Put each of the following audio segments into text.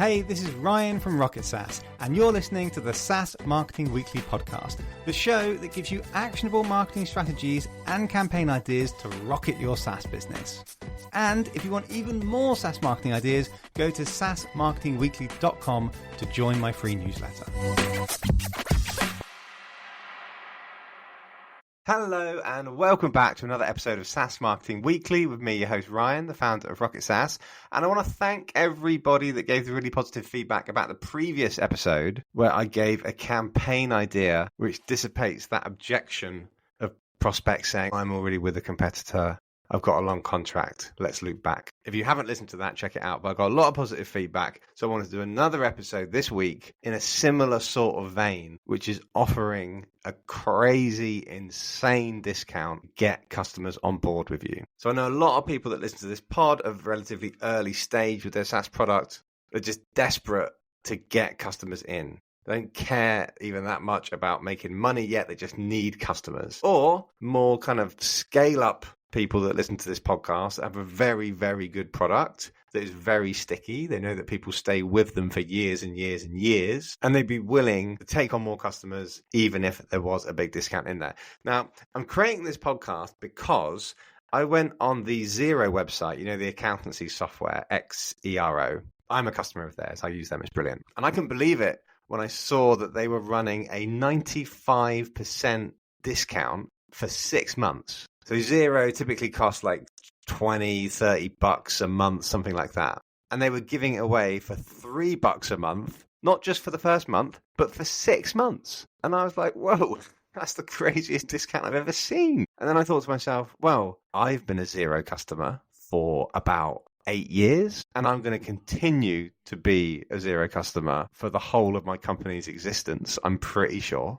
Hey, this is Ryan from Rocket SaaS, and you're listening to the SaaS Marketing Weekly podcast, the show that gives you actionable marketing strategies and campaign ideas to rocket your SaaS business. And if you want even more SaaS marketing ideas, go to saasmarketingweekly.com to join my free newsletter. Hello and welcome back to another episode of SaaS Marketing Weekly with me, your host Ryan, the founder of Rocket SaaS. And I want to thank everybody that gave the really positive feedback about the previous episode where I gave a campaign idea which dissipates that objection of prospects saying, I'm already with a competitor, I've got a long contract, let's loop back. If you haven't listened to that, check it out. But I got a lot of positive feedback, so I wanted to do another episode this week in a similar sort of vein, which is offering a crazy, insane discount to get customers on board with you. So I know a lot of people that listen to this pod are relatively early stage with their SaaS product. They're just desperate to get customers in. They don't care even that much about making money yet. They just need customers. Or more kind of scale up people that listen to this podcast have a very, very good product that is very sticky. They know that people stay with them for years and years and years, and they'd be willing to take on more customers even if there was a big discount in there. Now, I'm creating this podcast because I went on the Xero website, you know, the accountancy software, Xero. I'm a customer of theirs. I use them. It's brilliant. And I couldn't believe it when I saw that they were running a 95% discount for 6 months. So Xero typically costs like $20, $30 a month, something like that. And they were giving it away for $3 a month, not just for the first month, but for 6 months. And I was like, whoa, that's the craziest discount I've ever seen. And then I thought to myself, well, I've been a Xero customer for about 8 years, and I'm going to continue to be a Xero customer for the whole of my company's existence, I'm pretty sure.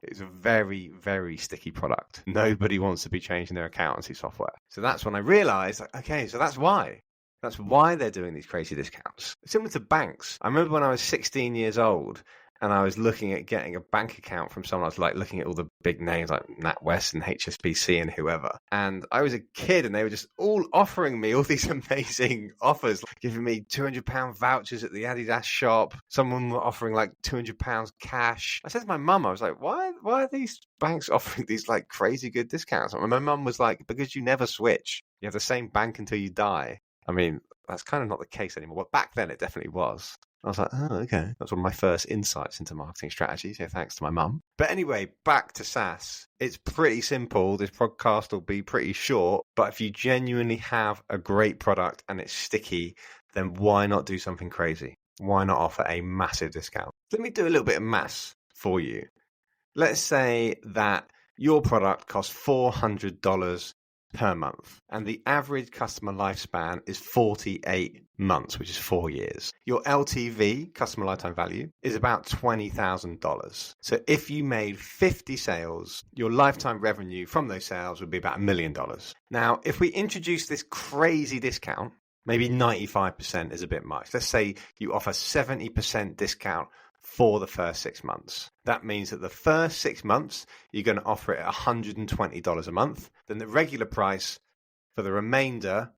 It's a very, very sticky product. Nobody wants to be changing their accountancy software. So that's when I realized, okay, so that's why. That's why they're doing these crazy discounts. Similar to banks. I remember when I was 16 years old and I was looking at getting a bank account from someone. I was like looking at all the big names like NatWest and HSBC and whoever. And I was a kid and they were just all offering me all these amazing offers, like giving me £200 vouchers at the Adidas shop. Someone were offering like £200 cash. I said to my mum, I was like, why are these banks offering these like crazy good discounts? And my mum was like, because you never switch. You have the same bank until you die. I mean, that's kind of not the case anymore. But back then it definitely was. I was like, oh, okay. That's one of my first insights into marketing strategy. So thanks to my mum. But anyway, back to SaaS. It's pretty simple. This podcast will be pretty short. But if you genuinely have a great product and it's sticky, then why not do something crazy? Why not offer a massive discount? Let me do a little bit of maths for you. Let's say that your product costs $400 per month, and the average customer lifespan is 48 months, which is 4 years. Your LTV, customer lifetime value, is about $20,000. So if you made 50 sales, your lifetime revenue from those sales would be about $1 million. Now, if we introduce this crazy discount, maybe 95% is a bit much. Let's say you offer 70% discount for the first 6 months. That means that the first 6 months, you're going to offer it at $120 a month. Then the regular price for the remainder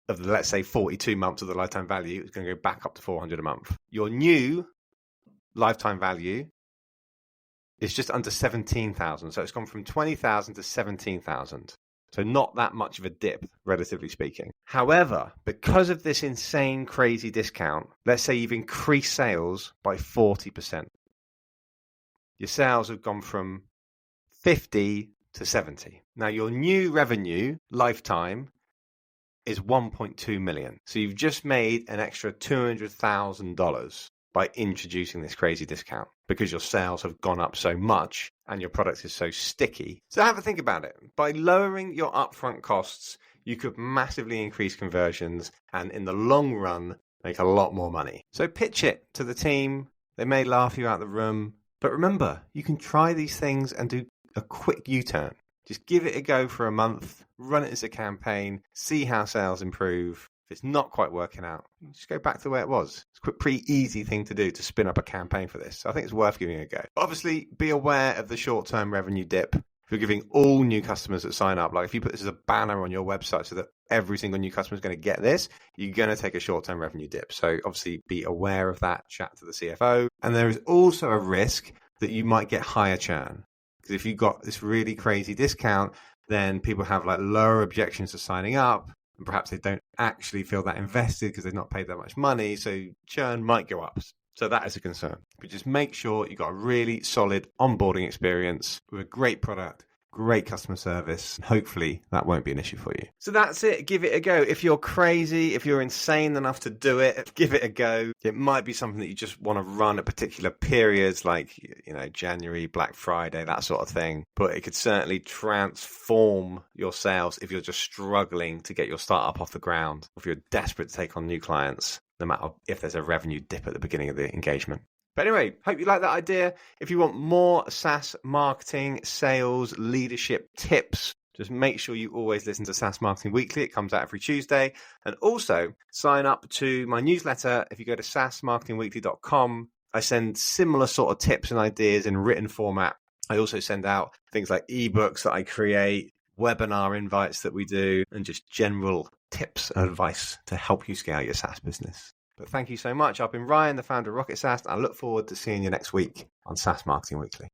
of the, let's say, 42 months of the lifetime value is going to go back up to $400 a month. Your new lifetime value is just under $17,000. So it's gone from $20,000 to $17,000. So not that much of a dip, relatively speaking. However, because of this insane, crazy discount, let's say you've increased sales by 40%. Your sales have gone from 50 to 70. Now, your new revenue lifetime is 1.2 million. So you've just made an extra $200,000 by introducing this crazy discount because your sales have gone up so much and your product is so sticky. So have a think about it. By lowering your upfront costs, you could massively increase conversions and in the long run, make a lot more money. So pitch it to the team. They may laugh you out the room. But remember, you can try these things and do a quick U-turn. Just give it a go for a month, run it as a campaign, see how sales improve. If it's not quite working out, just go back to the way it was. It's a pretty easy thing to do to spin up a campaign for this. So I think it's worth giving it a go. Obviously, be aware of the short-term revenue dip. If you're giving all new customers that sign up, like if you put this as a banner on your website so that every single new customer is going to get this, you're going to take a short-term revenue dip. So obviously be aware of that, chat to the CFO. And there is also a risk that you might get higher churn. Because if you've got this really crazy discount, then people have like lower objections to signing up. And perhaps they don't actually feel that invested because they've not paid that much money. So churn might go up. So that is a concern. But just make sure you've got a really solid onboarding experience with a great product, great customer service. Hopefully that won't be an issue for you. So that's it. Give it a go. If you're crazy, if you're insane enough to do it, give it a go. It might be something that you just want to run at particular periods like, January, Black Friday, that sort of thing. But it could certainly transform your sales if you're just struggling to get your startup off the ground, if you're desperate to take on new clients, no matter if there's a revenue dip at the beginning of the engagement. But anyway, hope you like that idea. If you want more SaaS marketing, sales, leadership tips, just make sure you always listen to SaaS Marketing Weekly. It comes out every Tuesday. And also sign up to my newsletter. If you go to saasmarketingweekly.com, I send similar sort of tips and ideas in written format. I also send out things like ebooks that I create, webinar invites that we do, and just general tips and advice to help you scale your SaaS business. But thank you so much. I've been Ryan, the founder of Rocket SaaS. I look forward to seeing you next week on SaaS Marketing Weekly.